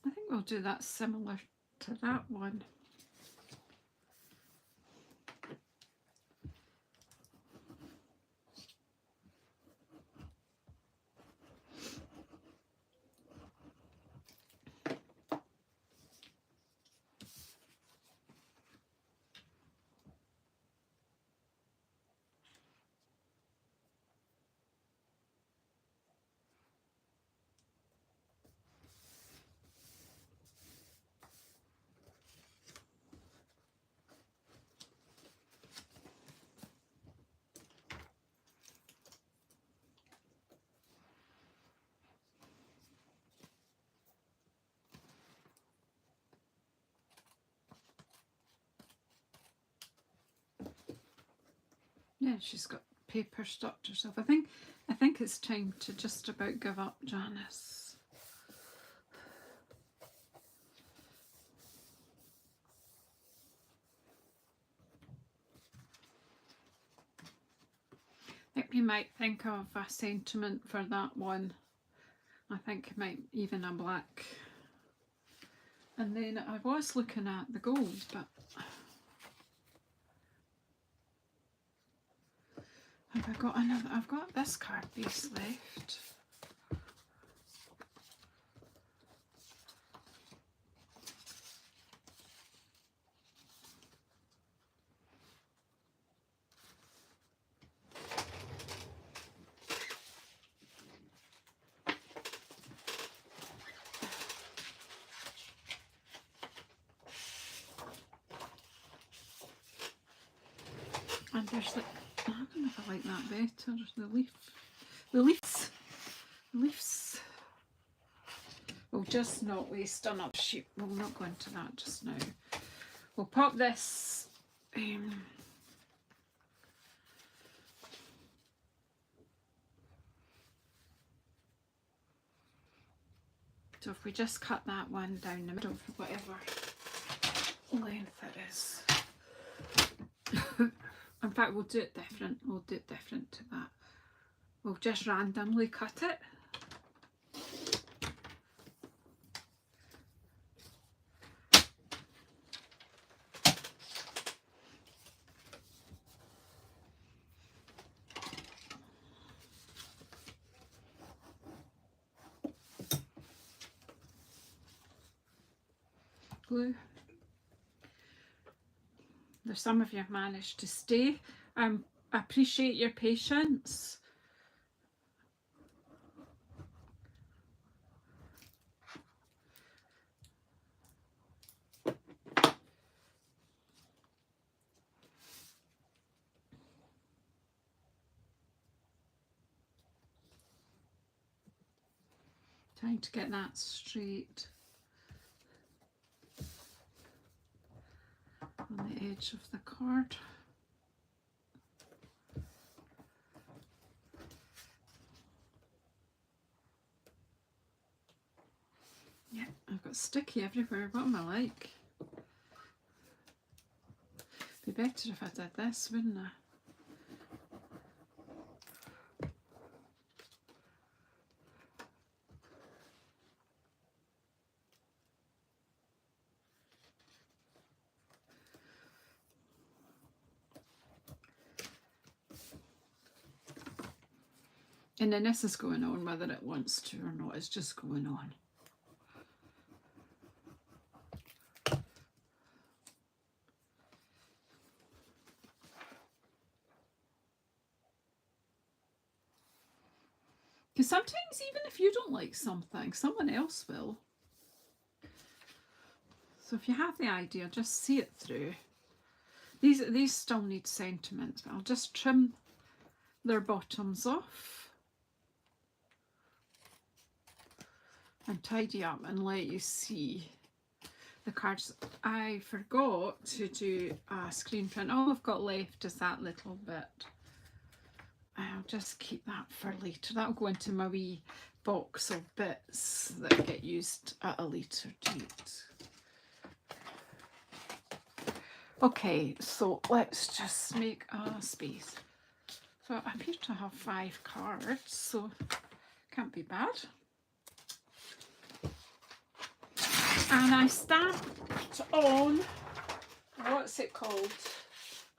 I think we'll do that similar to that one. Yeah, she's got paper stuck to herself. I think it's time to just about give up, Janice. I think we might think of a sentiment for that one. I think it might even a black. And then I was looking at the gold, but have I got another? I've got this card base left. And there's like, I don't know if I like that better. The leaves. We'll just not waste enough sheep. We'll not go into that just now. We'll pop this. So if we just cut that one down the middle for whatever length it is. In fact, we'll do it different. We'll do it different to that. We'll just randomly cut it. Glue. There's some of you have managed to stay. I appreciate your patience. Trying to get that straight on the edge of the card. Yeah, I've got sticky everywhere. What am I like? Be better if I did this, wouldn't I? And then this is going on whether it wants to or not. It's just going on. Because sometimes even if you don't like something, someone else will. So if you have the idea, just see it through. These still need sentiments, but I'll just trim their bottoms off. And tidy up and let you see the cards. I forgot to do a screen print. All I've got left is that little bit. I'll just keep that for later. That'll go into my wee box of bits that get used at a later date. Okay, so let's just make a space. So I appear to have 5 cards, so can't be bad. And I stamped on, what's it called?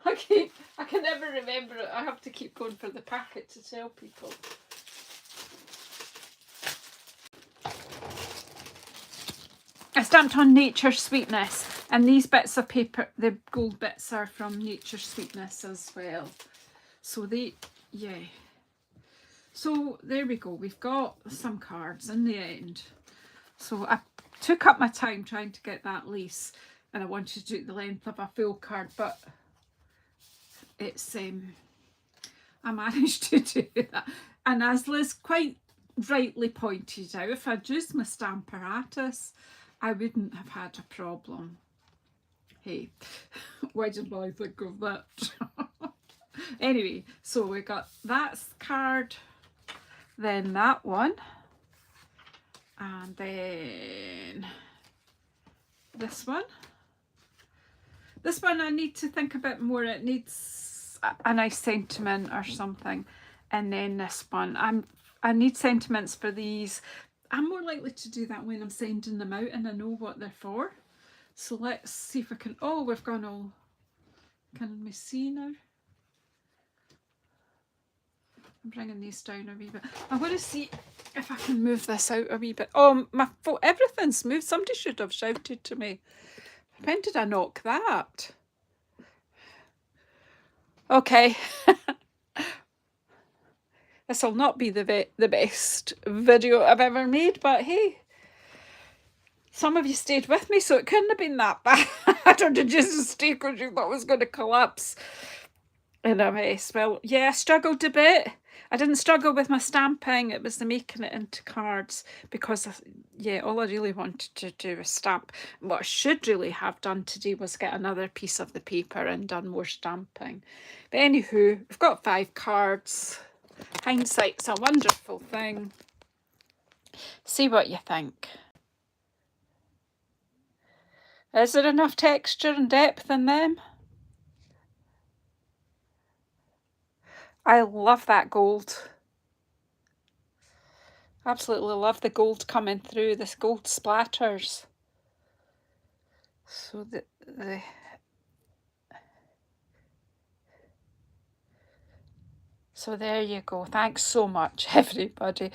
I can never remember it. I have to keep going for the packet to tell people. I stamped on Nature Sweetness, and these bits of paper, the gold bits, are from Nature Sweetness as well. So yeah. So there we go. We've got some cards in the end. So I took up my time trying to get that lace, and I wanted to do the length of a full card, but it's I managed to do that. And as Liz quite rightly pointed out, if I'd used my Stamparatus, I wouldn't have had a problem. Hey, why did I think of that? Anyway, so we got that card, then that one, and then this one. This one I need to think a bit more. It needs a nice sentiment or something. And then this one, I need sentiments for these. I'm more likely to do that when I'm sending them out and I know what they're for. So let's see if I can, oh, we've gone all, can we see now? I'm bringing these down a wee bit. I want to see if I can move this out a wee bit. Oh, my phone, everything's moved. Somebody should have shouted to me. When did I knock that? Okay. This will not be the best video I've ever made, but hey, some of you stayed with me, so it couldn't have been that bad. Or did you just stay because you thought it was going to collapse? in a mess. Well, yeah, I struggled a bit. I didn't struggle with my stamping, it was the making it into cards because, yeah, all I really wanted to do was stamp. What I should really have done today was get another piece of the paper and done more stamping. But anywho, we've got 5 cards. Hindsight's a wonderful thing. See what you think. Is there enough texture and depth in them? I love that gold. Absolutely love the gold coming through, this gold splatters. So so there you go. Thanks so much, everybody.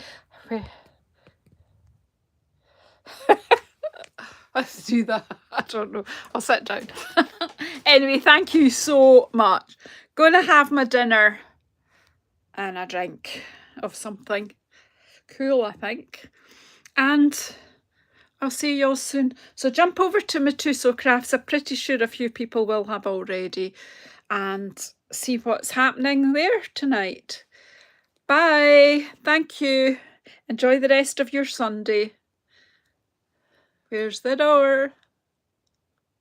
Let's do that. I don't know. I'll sit down. Anyway, thank you so much. Gonna have my dinner and a drink of something cool, I think. And I'll see you all soon. So jump over to my JazzleDazzleCrafts. I'm pretty sure a few people will have already. And see what's happening there tonight. Bye. Thank you. Enjoy the rest of your Sunday. Where's the door?